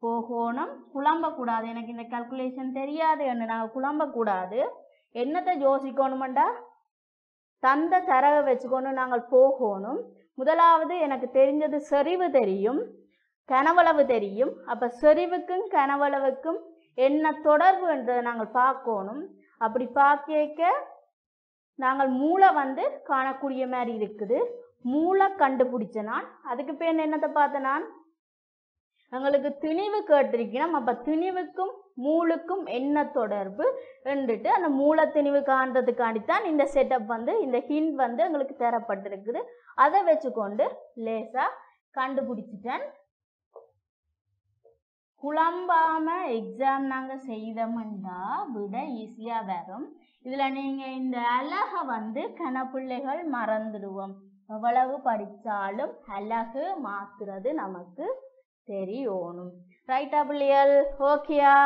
போகணும். குழம்பக்கூடாது. எனக்கு இந்த கால்குலேஷன் தெரியாது என்று நாங்கள் குழம்பக்கூடாது. என்னத்தை யோசிக்கணுமெண்டா தந்த தரவை வச்சுக்கொண்டு நாங்கள் போகணும். முதலாவது எனக்கு தெரிஞ்சது செறிவு தெரியும், கனவளவு தெரியும். அப்போ செறிவுக்கும் கனவளவுக்கும் என்ன தொடர்பு என்றதை நாங்கள் பார்க்கணும். அப்படி பார்க்க நாங்கள் மூளை வந்து காணக்கூடிய மாதிரி இருக்குது. மூளை கண்டுபிடிச்ச நான் அதுக்கு பேர் என்னத்தை பார்த்தேன் நான் எங்களுக்கு திணிவு கேட்டிருக்கணும். அப்போ திணிவுக்கும் மூலுக்கும் என்ன தொடர்பு என்றுட்டு அந்த மூல திணிவு காண்றதுக்காண்டித்தான் இந்த செட்டப் வந்து இந்த ஹிண்ட் வந்து எங்களுக்கு தரப்பட்டிருக்குது. அதை வச்சுக்கொண்டு லேசா கண்டுபிடிச்சிட்டேன். குழம்பாம எக்ஸாம் நாங்கள் செய்தோம்னா விட ஈஸியாக வரும். இதில் நீங்கள் இந்த அழகை வந்து கணப்பிள்ளைகள் மறந்துடுவோம். எவ்வளவு படித்தாலும் அழகு மாத்துறது நமக்கு தெரியணும். ரைட்டா பிள்ளைகள்? ஓகேயா?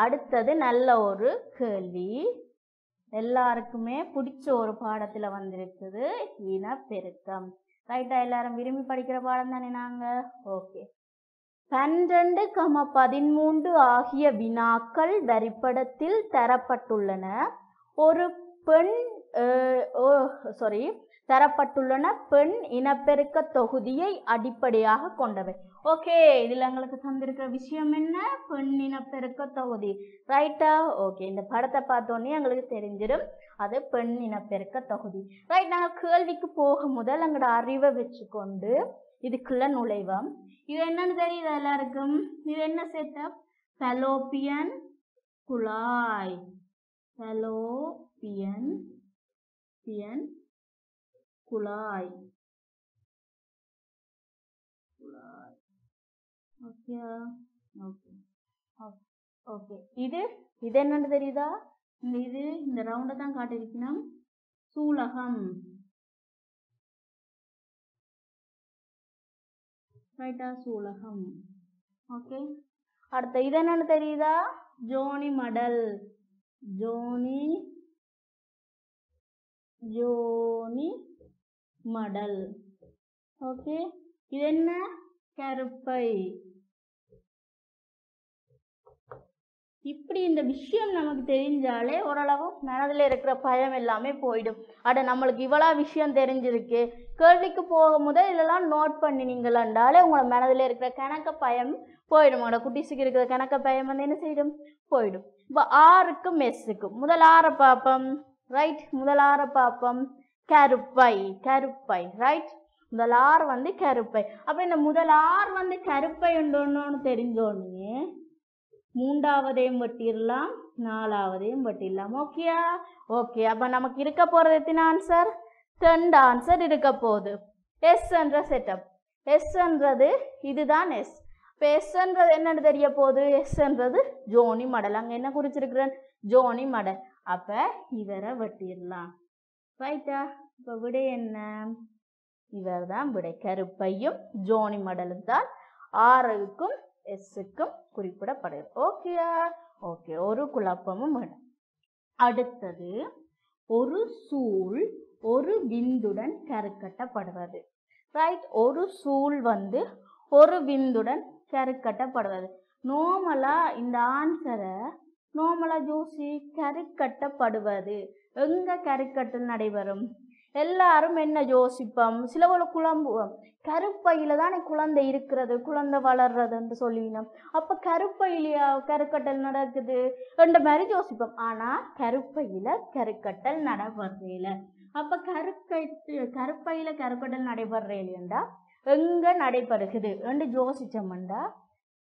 அடுத்தது நல்ல ஒரு கேள்வி. எல்லாருக்குமே பிடிச்ச ஒரு பாடத்தில் வந்திருக்குது, இனப்பெருக்கம். ரைட்டா? எல்லாரும் விரும்பி படிக்கிற பாடம் தானே நாங்கள்? ஓகே. 12, 13 ஆகிய வினாக்கள் வரிப்படத்தில் தரப்பட்டுள்ளன. ஒரு பெண் தரப்பட்டுள்ளன பெண் இனப்பெருக்க தொகுதியை அடிப்படையாக கொண்டவை. ஓகே, இதில் எங்களுக்கு தந்திருக்கிற விஷயம் என்ன? பெண் இனப்பெருக்க தொகுதி. ரைட்டா? ஓகே, இந்த படத்தை பார்த்தோன்னே எங்களுக்கு தெரிஞ்சிடும் அது பெண் இனப்பெருக்க தொகுதி. ரைட், நாங்கள் கேள்விக்கு போக முதல் எங்களோட அறிவை வச்சுக்கொண்டு இதுக்குள்ள நுழைவோம். இது என்னன்னு தெரியுது எல்லாருக்கும்? இது என்ன செட்டப்? ஃபெலோப்பியன் குழாய். ஃபெலோப்பியன் குழாய். Okay okay okay. இது என்னன்னு தெரியுதா? இந்த ரவுண்டை தான் காட்டியிருக்கணும். சூலகம். ரைட்டா? சூலகம். ஓகே. அடுத்த இது என்னன்னு தெரியுதா? ஜோனி மடல். ஜோனி மடல். ஓகே. இது என்ன? கருப்பை. இப்படி இந்த விஷயம் நமக்கு தெரிஞ்சாலே ஓரளவு மனதில் இருக்கிற பயம் எல்லாமே போயிடும். நம்மளுக்கு இவ்வளோ விஷயம் தெரிஞ்சிருக்கு, கேள்விக்கு போக முதல் இதெல்லாம் நோட் பண்ணினீங்களாண்டாலே உங்களோட மனதில் இருக்கிற கணக்க பயம் போயிடும். உங்களோட குட்டிஸுக்கு இருக்கிற கணக்க பயம் வந்து என்ன செய்யும்? போயிடும். இப்போ ஆறுக்கும் எஸ்ஸுக்கும் முதல் ஆறை பார்ப்போம். ரைட், முதல் ஆறை பார்ப்போம். கருப்பை, கருப்பை. ரைட், முதல் ஆறு வந்து கருப்பை. அப்போ இந்த முதல் ஆறு வந்து கருப்பை ஒன்று தெரிஞ்சோடனே மூன்றாவதையும் வெட்டிடலாம், நாலாவதையும் வெட்டிடலாம். ஓகேயா? ஓகே. அப்போ நமக்கு இருக்க போகிறது எத்தனை ஆன்சர்? 2 ஆன்சர் இருக்க போகுது. எஸ் என்ற செட்டப், எஸ் என்றது இதுதான் எஸ். இப்போ எஸ் என்றது என்னன்னு தெரிய போகுது? எஸ் என்றது ஜோனி மடல். அங்கே என்ன குறிச்சிருக்கிறேன்? ஜோனி மடல். அப்போ இவரை வெட்டிடலாம். ரைட்டா? இப்போ விடை என்ன? இவர் தான் விடை. கருப்பையும் ஜோனி மடலும் தான் ஆறுக்கும் எஸ்ஸுக்கும் குறிப்பிடப்படுது. ஓகேயா? ஓகே, ஒரு குழப்பமும் வேணும். அடுத்தது, ஒரு சூழ் ஒரு விந்துடன் கருக்கட்டப்படுவது. ரைட், ஒரு சூழ் வந்து ஒரு விந்துடன் கருக்கட்டப்படுவது. நோமலா இந்த ஆன்சரை நோமலா ஜோசி கருக்கட்டப்படுவது எங்க கருக்கட்டல் நடைபெறும்? எல்லாரும் என்ன யோசிப்போம்? சிலவள குழம்புவோம், கருப்பையில தானே குழந்தை இருக்கிறது, குழந்தை வளர்றதுன்னு சொல்லினோம். அப்ப கருப்பையிலையா கருக்கட்டல் நடக்குது என்ற மாதிரி யோசிப்போம். ஆனா கருப்பையில கருக்கட்டல் நடைபெறல. அப்ப கருப்பையில கருக்கட்டல் நடைபெறலையா எங்க நடைபெறுகிறது என்று யோசிச்சோம்டா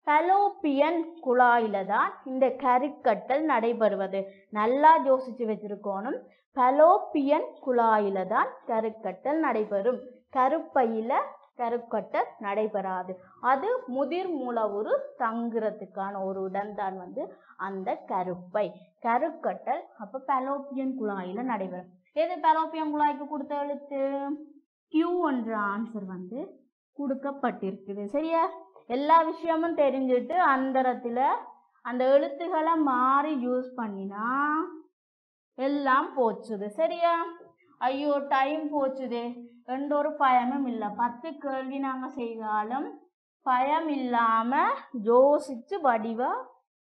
பலோப்பியன் குழாயில தான் இந்த கருக்கட்டல் நடைபெறுவது. நல்லா யோசிச்சு வச்சிருக்கணும். பலோப்பியன் குழாயில தான் கருக்கட்டல் நடைபெறும். கருப்பையில கருக்கட்டல் நடைபெறாது. அது முதிர் மூலவுரு தங்குறதுக்கான ஒரு இடம்தான் வந்து அந்த கருப்பை. கருக்கட்டல் அப்ப பலோப்பியன் குழாயில நடைபெறும். எது பலோப்பியன் குழாய்க்கு கொடுத்த எழுத்து? கியூ என்ற ஆன்சர் வந்து கொடுக்கப்பட்டிருக்குது. சரியா? எல்லா விஷயமும் தெரிஞ்சுட்டு அந்தரத்துல அந்த எழுத்துக்களை மாறி யூஸ் பண்ணினா எல்லாம் போச்சுது. சரியா? ஐயோ டைம் போச்சுது என்ற ஒரு பயமும் இல்லை. 10 கேள்வி நாங்கள் செய்தாலும் பயம் இல்லாம யோசிச்சு வடிவா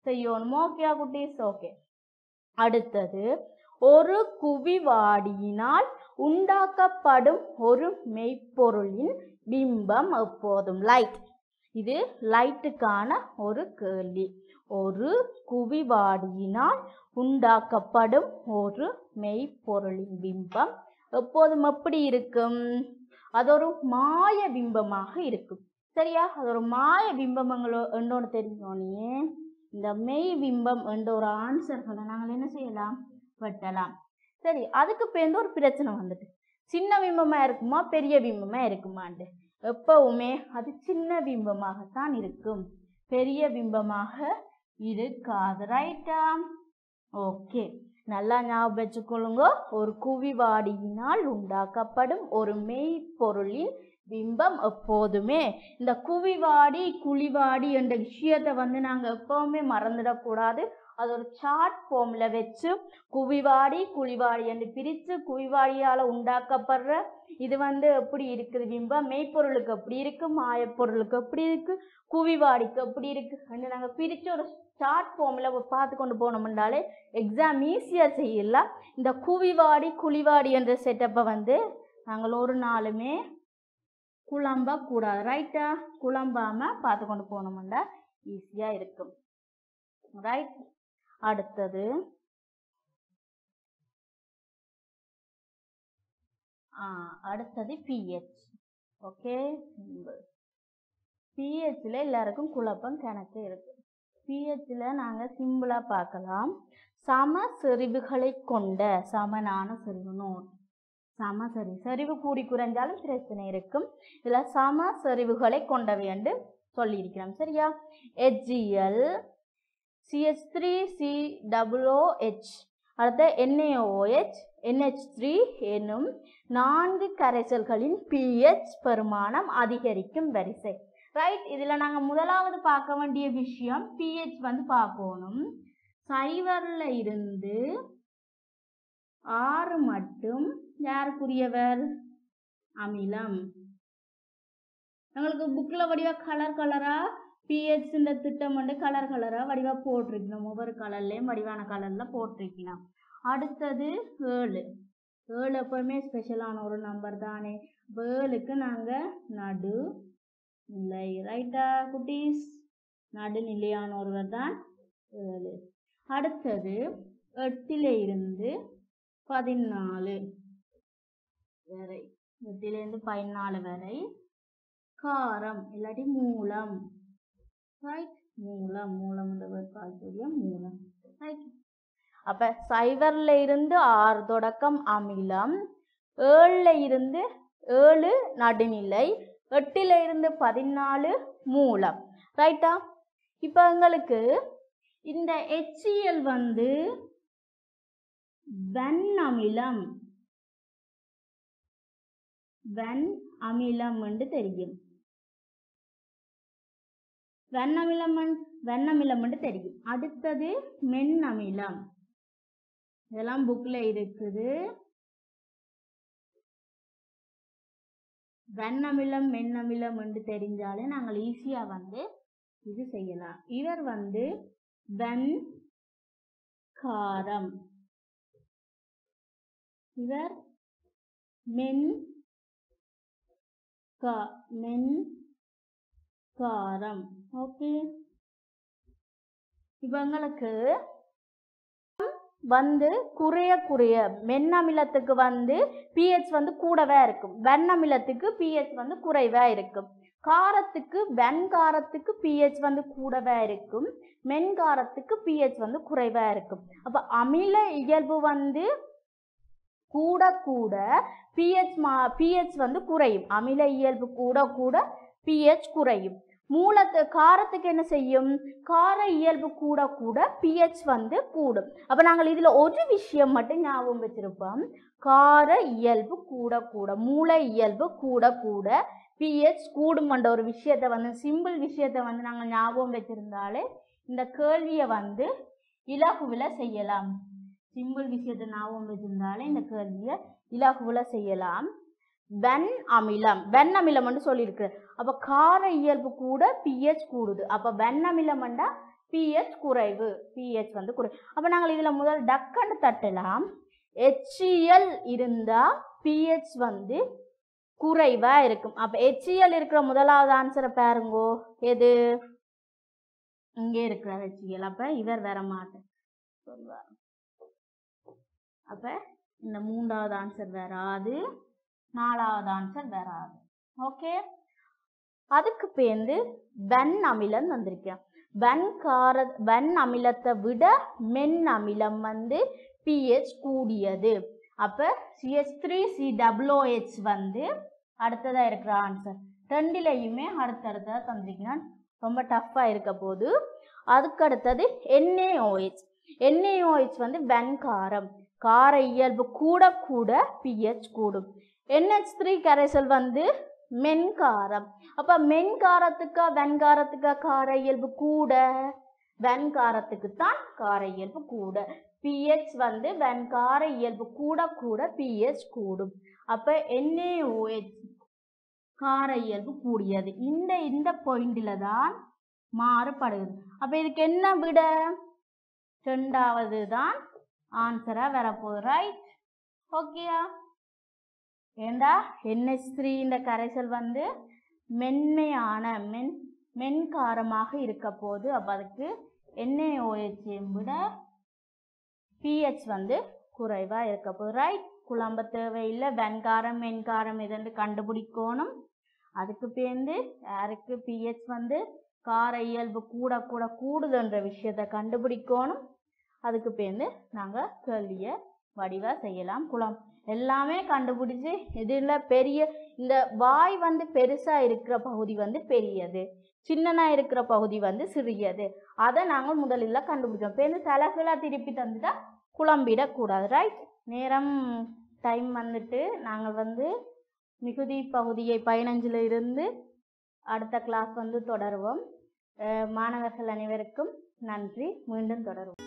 செய்யணும். ஓகேயா குட்டீஸ்? ஓகே. அடுத்தது, ஒரு குவிவாடியினால் உண்டாக்கப்படும் ஒரு மெய்ப்பொருளின் பிம்பம் எப்போதும் லைட். இது லைட்டுக்கான ஒரு கேள்வி. ஒரு குவிவாடியினால் உண்டாக்கப்படும் ஒரு மெய்ப்பொருளின் பிம்பம் எப்போதும் எப்படி இருக்கும்? அது ஒரு மாய பிம்பமாக இருக்கும். சரியா? அது ஒரு மாய பிம்பங்களோ என்னோட தெரிஞ்சோனே இந்த மெய் பிம்பம் என்ற ஒரு ஆன்சர்களை நாங்கள் என்ன செய்யலாம்? வெட்டலாம். சரி, அதுக்கு பேருந்து ஒரு பிரச்சனை வந்துட்டு, சின்ன பிம்பமா இருக்குமா பெரிய பிம்பமா இருக்குமாண்டு. எப்பவுமே அது சின்ன பிம்பமாகத்தான் இருக்கும், பெரிய பிம்பமாக இருக்காது. ரைட்டா? ஓகே, நல்லா ஞாபகம் வச்சுக்கொள்ளுங்க. ஒரு குவிவாடியினால் உண்டாக்கப்படும் ஒரு மெய்ப்பொருளின் பிம்பம் எப்போதுமே இந்த குவிவாடி குழிவாடி என்ற விஷயத்தை வந்து நாங்கள் எப்பவுமே மறந்துடக்கூடாது. அது ஒரு சார்ட் ஃபார்ம்ல வச்சு குவிவாடி குழிவாடி என்று பிரித்து குவிவாடியால் உண்டாக்கப்படுற இது வந்து எப்படி இருக்குது பிம்பம், மெய்ப்பொருளுக்கு எப்படி இருக்கு, மாயப்பொருளுக்கு எப்படி இருக்கு, குவிவாடிக்கு எப்படி இருக்கு என்று நாங்கள் பிரித்து ஒரு சார்ட் ஃபார்ம்ல பார்த்து கொண்டு போனோம்னாலே எக்ஸாம் ஈஸியாக செய்யலாம். இந்த குவிவாடி குழிவாடி என்ற செட்டப்பை வந்து நாங்கள் ஒரு நாளுமே குழம்ப கூடாது. ரைட்டா? குழம்பாம பார்த்து கொண்டு போனோம்னா ஈஸியா இருக்கும். ரைட்? அடுத்தது, அடுத்தது pH. ஓகே, pHல எல்லாருக்கும் குழப்பம் கணக்கு இருக்கு. pHல நாங்க சிம்பிளா பார்க்கலாம். சம செறிவுகளை கொண்ட சமனான செறிவு நோட். சமசரி செறிவு கூடி குறைஞ்சாலும் பிரச்சனை இருக்கும். இதுல சம செறிவுகளை கொண்டவை என்று சொல்லியிருக்கிறோம். சரியா? HCl CH3COOH அடுத்த NaOH NH3 எனும் 4 கரைசல்களின் pH பெருமானம் அதிகரிக்கும் வரிசை. ரைட்? இதுல நாங்க முதலாவது பார்க்க வேண்டிய விஷயம் pH வந்து பார்க்கணும். 0ல இருந்து 6 மட்டும் யாருக்குரியவர்? அமிலம். உங்களுக்கு புக்ல வடிவா கலர் கலரா pH இந்த திட்டம் வந்து கலர் கலராக வடிவாக போட்டிருக்கணும். ஒவ்வொரு கலர்லேயும் வடிவான கலரில் போட்டிருக்கணும். அடுத்தது 7. 7 எப்பவுமே ஸ்பெஷலான ஒரு நம்பர் தானே. 7க்கு நாங்கள் நடுநிலை. ரைட்டா குட்டீஸ்? நடுநிலையான ஒருவர் தான் 7. அடுத்தது 8 14 வரை, 8 14 வரை காரம் இல்லாட்டி மூலம். ரைட்? மூலம் இந்த வேர்ட் பார்க்கக்கூடிய மூலம். ரைட்? அப்போ 0 6 தொடக்கம் அமிலம், 7 7 நடுநிலை, 8 14 மூலம். ரைட்டா? இப்போ எங்களுக்கு இந்த HCl வந்து வெண்ணமிலம் என்று தெரியும். வெண்ணமிலம் என்று தெரியும். அடுத்தது மென்னமிலம். இதெல்லாம் புக்ல இருக்குது. வெண்ணமிலம் மென்னமிலம் என்று தெரிஞ்சாலே நாங்கள் ஈஸியா வந்து இது செய்யலாம். இவர் வந்து வெண்காரம், இவர் மென்காரம். ஓகே, இவங்களுக்கு வந்து குறைய மென்னமிலத்துக்கு வந்து pH வந்து கூடவே இருக்கும், வெண்ணமிலத்துக்கு pH வந்து குறைவா இருக்கும். காரத்துக்கு வெண்காரத்துக்கு pH வந்து கூடவே இருக்கும், மென்காரத்துக்கு pH வந்து குறைவா இருக்கும். அப்ப அமில இயல்பு வந்து கூட pH வந்து குறையும். அமில இயல்பு கூட pH குறையும். காரத்துக்கு என்ன செய்யும்? கார இயல்பு கூட pH வந்து கூடும். அப்ப நாங்கள் இதுல ஒரு விஷயம் மட்டும் ஞாபகம் வச்சிருப்போம். கார இயல்பு கூட மூல இயல்பு கூட pH கூடும் என்ற ஒரு விஷயத்தை வந்து, சிம்பிள் விஷயத்தை வந்து நாங்கள் ஞாபகம் வச்சிருந்தாலே இந்த கேள்வியை வந்து இலகுவில செய்யலாம். சிம்பிள் விஷயத்தை ஞாபகம் வச்சிருந்தாலே இந்த கேள்வியை இலகுவில செய்யலாம். வெண்ணமிலம் என்று சொல்லியிருக்கு. அப்ப கார இயல்பு கூட pH கூடுது. அப்ப வெண்ணமிலம்ண்டா pH குறைவு, pH வந்து குறைவு. அப்ப நாங்கள் இதுல முதல் டக்கண்டு தட்டலாம். HCl இருந்தா pH வந்து குறைவா இருக்கும். அப்ப HCl இருக்கிற முதலாவது ஆன்சரை பாருங்கோ. எது? இங்கே இருக்கிற HCl. அப்ப இவர் வர மாட்டேன் சொல்வார். அப்ப இந்த 3வது ஆன்சர் வராது, 4வது ஆன்சர் வராது. ஓகே, அதுக்கு பேருந்து வெண் அமிலம் வந்திருக்கேன். வெண் அமிலத்தை விட மென் அமிலம் வந்து pH கூடியது. அப்ப CH3COOH வந்து அடுத்ததா இருக்கிற ஆன்சர். ரெண்டிலையுமே அடுத்தடுத்ததா தந்திருக்கேன். ரொம்ப டஃப்பா இருக்க போது. அதுக்கு அடுத்தது NaOH வந்து வெண்காரம். கார இயல்பு கூட pH கூடும். NH3 கரைசல் வந்து மென்காரம். அப்ப மென்காரத்துக்கா வெண்காரத்துக்கா கார இயல்பு கூட? வெண்காரத்துக்கு தான் கார இயல்பு கூட. pH வந்து வெண்கார இயல்பு கூட pH கூடும். அப்ப NaOH கார இயல்பு கூடியது. இந்த பாயிண்ட்ல தான் மாறுபடுகிறது. அப்ப இதுக்கு என்ன விட? 2வது தான் ஆன்சரா வரப்போகுது. ரைட்? ஓகேயா? ஏண்டா NH3 இந்த கரைசல் வந்து மென்மையான மென்காரமாக இருக்க போது. அப்ப அதுக்கு NaOH விட pH வந்து குறைவா இருக்க போகுது. ரைட்? குழம்ப தேவையில்லை. வெண்காரம் மென்காரம் இதென்று கண்டுபிடிக்கணும். அதுக்கு பேருந்து யாருக்கு pH வந்து கார இயல்பு கூடுதுன்ற விஷயத்தை கண்டுபிடிக்கணும். அதுக்கு பேருந்து நாங்கள் கேள்வியை வடிவாக செய்யலாம். எல்லாமே கண்டுபிடிச்சு இதில் பெரிய இந்த வாய் வந்து பெருசாக இருக்கிற பகுதி வந்து பெரியது, சின்னனாக இருக்கிற பகுதி வந்து சிறியது. அதை நாங்கள் முதலில் கண்டுபிடிச்சோம். பேருந்து தலைகளாக திருப்பி தந்துட்டா குழம்பிடக்கூடாது. ரைட்? டைம் வந்துட்டு நாங்கள் வந்து மிகுதி பகுதியை 15ல் இருந்து அடுத்த கிளாஸ் வந்து தொடருவோம். மாணவர்கள் அனைவருக்கும் நன்றி. மீண்டும் தொடருவோம்.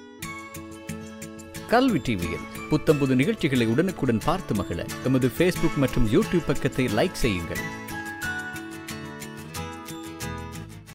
கல்வி டிவியில் புத்தம்புது நிகழ்ச்சிகளை உடனுக்குடன் பார்த்து மகிழ எமது Facebook மற்றும் YouTube பக்கத்தை லைக் செய்யுங்கள்.